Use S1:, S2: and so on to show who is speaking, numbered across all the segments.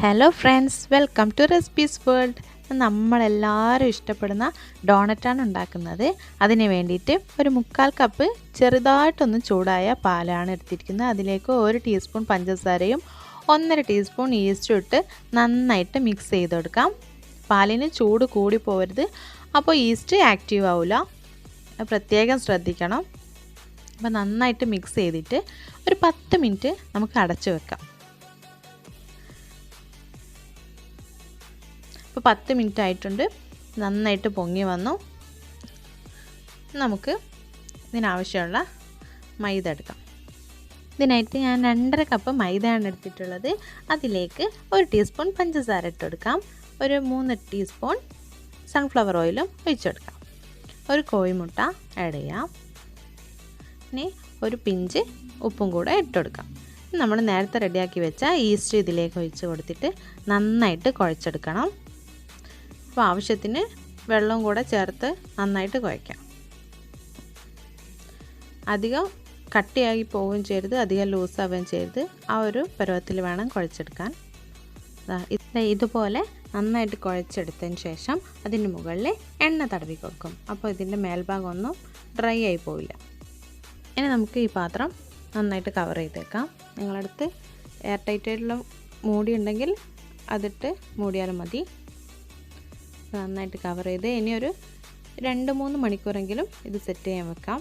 S1: Hello friends, welcome to recipes world. നമ്മളെല്ലാവരും ഇഷ്ടപ്പെടുന്ന ഡോണറ്റാണ് ഉണ്ടാക്കുന്നത്. അതിന് വേണ്ടിയിട്ട് ഒരു 1/4 കപ്പ് ചെറുതായിട്ടൊന്ന് ചൂടായ പാലാണ് എടുത്തിരിക്കുന്നത്. അതിലേക്ക് 1 ടീസ്പൂൺ പഞ്ചസാരയും 1.5 ടീസ്പൂൺ ഈസ്റ്റും ഇട്ട് നന്നായിട്ട് മിക്സ് ചെയ്ത് കൊടുക്കാം. പാലിന് ചൂട് കൂടി പോകരുത്, അപ്പോൾ ഈസ്റ്റ് ആക്റ്റീവ് ആവില്ല, പ്രത്യേകം ശ്രദ്ധിക്കണം. അപ്പോൾ നന്നായിട്ട് മിക്സ് ചെയ്തിട്ട് ഒരു 10 മിനിറ്റ് നമുക്ക് അടച്ചു വെക്കാം. ഇപ്പോൾ 10 മിനിറ്റ് ആയിട്ടുണ്ട്, നന്നായിട്ട് പൊങ്ങി വന്നു. നമുക്ക് ഇതിനാവശ്യമുള്ള മൈദ എടുക്കാം. ഇതിനായിട്ട് ഞാൻ 2.5 കപ്പ് മൈദയാണ് എടുത്തിട്ടുള്ളത്. അതിലേക്ക് 1 ടീസ്പൂൺ പഞ്ചസാര ഇട്ടെടുക്കാം. ഒരു 3 ടീസ്പൂൺ സൺഫ്ലവർ ഓയിലും ഒഴിച്ചെടുക്കാം. ഒരു കോഴിമുട്ട ആഡ് ചെയ്യാം. ഇനി ഒരു പിഞ്ച് ഉപ്പും കൂടെ ഇട്ടെടുക്കാം. നമ്മൾ നേരത്തെ റെഡിയാക്കി വെച്ച ഈസ്റ്റ് ഇതിലേക്ക് ഒഴിച്ച് കൊടുത്തിട്ട് നന്നായിട്ട് കുഴച്ചെടുക്കണം. അപ്പോൾ ആവശ്യത്തിന് വെള്ളവും കൂടെ ചേർത്ത് നന്നായിട്ട് കുഴയ്ക്കാം. അധികം കട്ടിയായി പോവുകയും ചെയ്യരുത്, അധികം ലൂസാവുകയും ചെയ്യരുത്. ആ ഒരു പരുവത്തിൽ വേണം കുഴച്ചെടുക്കാൻ. ഇതുപോലെ നന്നായിട്ട് കുഴച്ചെടുത്തതിന് ശേഷം അതിന് മുകളിൽ എണ്ണ തടവി കൊടുക്കും. അപ്പോൾ ഇതിൻ്റെ മേൽഭാഗം ഒന്നും ഡ്രൈ ആയി പോവില്ല. ഇനി നമുക്ക് ഈ പാത്രം നന്നായിട്ട് കവർ ചെയ്തേക്കാം. നിങ്ങളടുത്ത് എയർ ടൈറ്റായിട്ടുള്ള മൂടി ഉണ്ടെങ്കിൽ അതിട്ട് മൂടിയാലും മതി. നന്നായിട്ട് കവർ ചെയ്ത് ഇനി ഒരു 2-3 മണിക്കൂറെങ്കിലും ഇത് സെറ്റ് ചെയ്യാൻ വെക്കാം.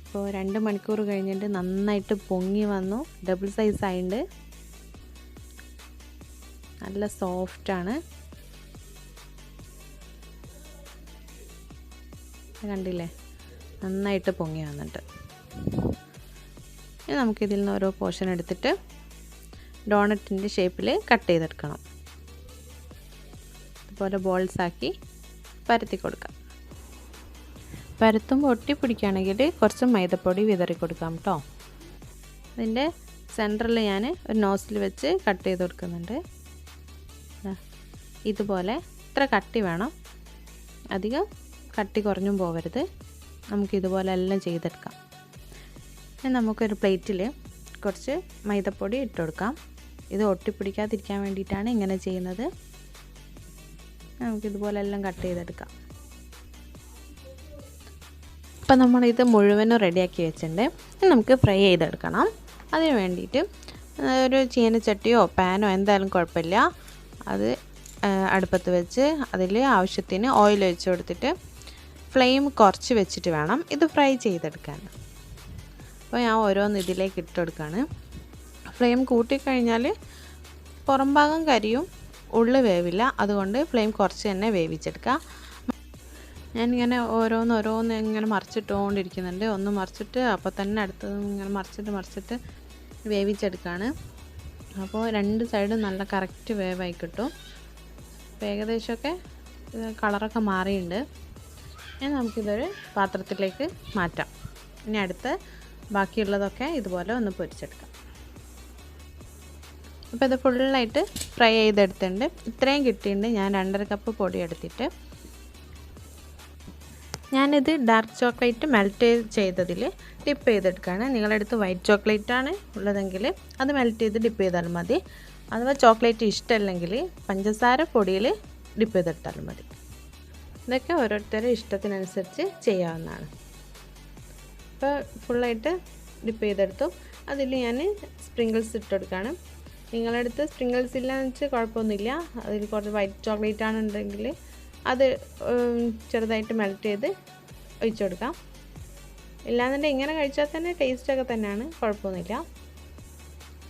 S1: ഇപ്പോൾ 2 മണിക്കൂർ കഴിഞ്ഞിട്ട് നന്നായിട്ട് പൊങ്ങി വന്നു, ഡബിൾ സൈസ് ആയിട്ടുണ്ട്, നല്ല സോഫ്റ്റാണ്. കണ്ടില്ലേ, നന്നായിട്ട് പൊങ്ങി വന്നിട്ട്. ഇനി നമുക്കിതിൽ നിന്ന് ഓരോ പോർഷൻ എടുത്തിട്ട് ഡോണറ്റിൻ്റെ ഷേപ്പിൽ കട്ട് ചെയ്തെടുക്കണം. ഇതുപോലെ ബോൾസാക്കി പരത്തി കൊടുക്കാം. പരത്തുമ്പോൾ ഒട്ടിപ്പിടിക്കുകയാണെങ്കിൽ കുറച്ച് മൈദപ്പൊടി വിതറി കൊടുക്കാം കേട്ടോ. അതിൻ്റെ സെൻറ്ററിൽ ഞാൻ ഒരു നോസിൽ വെച്ച് കട്ട് ചെയ്ത് കൊടുക്കുന്നുണ്ട്. ഇതുപോലെ ഇത്ര കട്ടി വേണം, അധികം കട്ടി കുറഞ്ഞും പോകരുത്. നമുക്കിതുപോലെ എല്ലാം ചെയ്തെടുക്കാം. ഇനി നമുക്കൊരു പ്ലേറ്റിൽ കുറച്ച് മൈദപ്പൊടി ഇട്ട് കൊടുക്കാം. ഇത് ഒട്ടിപ്പിടിക്കാതിരിക്കാൻ വേണ്ടിയിട്ടാണ് ഇങ്ങനെ ചെയ്യുന്നത്. നമുക്കിതുപോലെ എല്ലാം കട്ട് ചെയ്തെടുക്കാം. അപ്പം നമ്മളിത് മുഴുവനും റെഡിയാക്കി വെച്ചിട്ടുണ്ട്. നമുക്ക് ഫ്രൈ ചെയ്തെടുക്കണം. അതിന് വേണ്ടിയിട്ട് ഒരു ചീനച്ചട്ടിയോ പാനോ എന്തായാലും കുഴപ്പമില്ല, അത് അടുപ്പത്ത് വെച്ച് അതിൽ ആവശ്യത്തിന് ഓയിൽ ഒഴിച്ച് കൊടുത്തിട്ട് ഫ്ലെയിം കുറച്ച് വെച്ചിട്ട് വേണം ഇത് ഫ്രൈ ചെയ്തെടുക്കാൻ. അപ്പോൾ ഞാൻ ഓരോന്ന് ഇതിലേക്ക് ഇട്ടെടുക്കുകയാണ്. ഫ്ലെയിം കൂട്ടിക്കഴിഞ്ഞാൽ പുറം ഭാഗം കരിയും, ഉള്ളു വേവില്ല. അതുകൊണ്ട് ഫ്ലെയിം കുറച്ച് തന്നെ വേവിച്ചെടുക്കുക. ഞാനിങ്ങനെ ഓരോന്ന് ഇങ്ങനെ മറിച്ചിട്ടുകൊണ്ടിരിക്കുന്നുണ്ട്. ഒന്ന് മറിച്ചിട്ട് അപ്പോൾ തന്നെ അടുത്തത് ഇങ്ങനെ മറിച്ചിട്ട് വേവിച്ചെടുക്കുകയാണ്. അപ്പോൾ 2 സൈഡും നല്ല കറക്റ്റ് വേവായി കിട്ടും. അപ്പോൾ ഏകദേശമൊക്കെ കളറൊക്കെ മാറിയിട്ടുണ്ട്. ഇനി നമുക്കിതൊരു പാത്രത്തിലേക്ക് മാറ്റാം. ഇനി അടുത്ത് ബാക്കിയുള്ളതൊക്കെ ഇതുപോലെ ഒന്ന് പൊരിച്ചെടുക്കാം. അപ്പോൾ ഇത് ഫുള്ളായിട്ട് ഫ്രൈ ചെയ്തെടുത്തിട്ടുണ്ട്. ഇത്രയും കിട്ടിയിട്ടുണ്ട്. ഞാൻ 2.5 കപ്പ് പൊടി എടുത്തിട്ട് ഞാനിത് ഡാർക്ക് ചോക്ലേറ്റ് മെൽറ്റ് ചെയ്തതിൽ ഡിപ്പ് ചെയ്തെടുക്കുകയാണ്. നിങ്ങളടുത്ത് വൈറ്റ് ചോക്ലേറ്റാണ് ഉള്ളതെങ്കിൽ അത് മെൽറ്റ് ചെയ്ത് ഡിപ്പ് ചെയ്താലും മതി. അഥവാ ചോക്ലേറ്റ് ഇഷ്ടമല്ലെങ്കിൽ പഞ്ചസാര പൊടിയിൽ ഡിപ്പ് ചെയ്തെടുത്താലും മതി. ഇതൊക്കെ ഓരോരുത്തരുടെ ഇഷ്ടത്തിനനുസരിച്ച് ചെയ്യാവുന്നതാണ്. ഇപ്പോൾ ഫുള്ളായിട്ട് ഡിപ്പ് ചെയ്തെടുത്തു. അതിൽ ഞാൻ സ്പ്രിങ്കിൾസ് ഇട്ടെടുക്കുകയാണ്. നിങ്ങളടുത്ത് സ്പ്രിങ്കിൾസ് ഇല്ലയെന്ന് വെച്ചാൽ കുഴപ്പമൊന്നുമില്ല. അതിൽ കുറച്ച് വൈറ്റ് ചോക്ലേറ്റ് ആണെന്നുണ്ടെങ്കിൽ അത് ചെറുതായിട്ട് മെൽറ്റ് ചെയ്ത് ഒഴിച്ചു കൊടുക്കാം. ഇല്ലാന്നുണ്ടെങ്കിൽ ഇങ്ങനെ കഴിച്ചാൽ തന്നെ ടേസ്റ്റൊക്കെ തന്നെയാണ്, കുഴപ്പമൊന്നുമില്ല.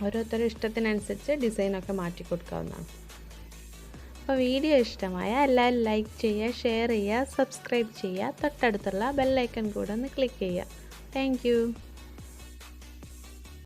S1: ഓരോരുത്തരുടെ ഇഷ്ടത്തിനനുസരിച്ച് ഡിസൈനൊക്കെ മാറ്റി കൊടുക്കാവുന്നതാണ്. അപ്പോൾ വീഡിയോ ഇഷ്ടമായ എല്ലാവരും ലൈക്ക് ചെയ്യുക, ഷെയർ ചെയ്യുക, സബ്സ്ക്രൈബ് ചെയ്യുക. തൊട്ടടുത്തുള്ള ബെല്ലൈക്കൺ കൂടെ ഒന്ന് ക്ലിക്ക് ചെയ്യുക. Thank you.